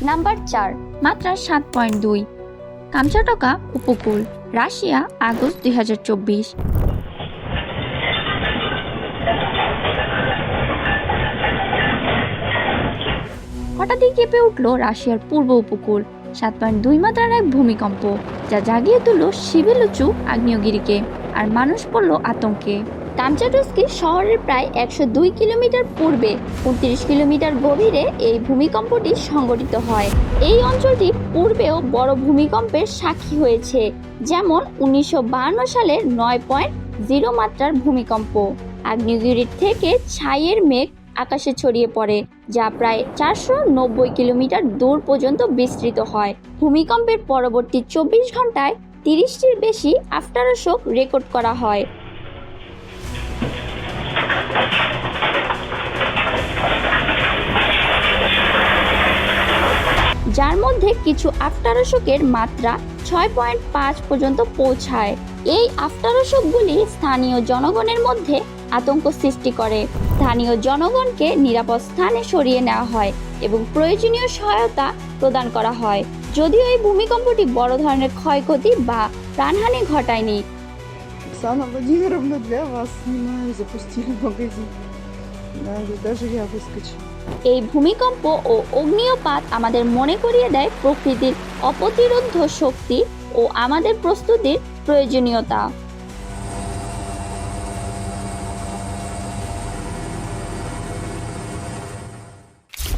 Number 4, মাত্রা 7.2। Kamchatka উপকূল, Russia, August 2024। হঠাৎই কেঁপে উঠল রাশিয়ার পূর্ব উপকূল। 7.2 মাত্রার এক ভূমিকম্প, যা জাগিয়ে তুলল শিবেলুচু আগ্নেয়গিরিকে, আর মানুষ পড়ল আতঙ্কে। কামচাটস্কি শহরের প্রায় 102 কিলোমিটার পূর্বে 29 কিলোমিটার গভীরে এই ভূমিকম্পটি সংঘটিত হয়। এই অঞ্চলটি পূর্বেও বড় ভূমিকম্পের সাক্ষী হয়েছে, যেমন 1952 সালের 9.0 মাত্রার ভূমিকম্প। আগ্নেয়গিরি থেকে ছাইয়ের মেঘ আকাশে ছড়িয়ে পড়ে, যা প্রায় 490 কিলোমিটার দূর পর্যন্ত বিস্তৃত হয়। ভূমিকম্পের পরবর্তী 24 ঘন্টায় 30টির বেশি আফটারশক রেকর্ড করা হয়। যার মধ্যে কিছু আফটারশকের মাত্রা 6.5 পর্যন্ত পৌঁছায়। এই আফটারশকগুলি স্থানীয় জনগণের মধ্যে আতঙ্ক সৃষ্টি করে। স্থানীয় জনগণকে নিরাপদ স্থানে সরিয়ে নেওয়া হয় এবং প্রয়োজনীয় সহায়তা প্রদান করা হয়। যদিও এই ভূমিকম্পটি বড় ধরনের ক্ষয়ক্ষতি বা প্রাণহানি ঘটায়নি। Оксана Владимировна, для вас снимаю, запустили магазин. Надо, даже я выскочу. এই ভূমিকম্প ও অগ্নিপাত আমাদের মনে করিয়ে দেয় প্রকৃতির অপ্রতিরোধ্য শক্তি ও আমাদের প্রস্তুতির প্রয়োজনীয়তা।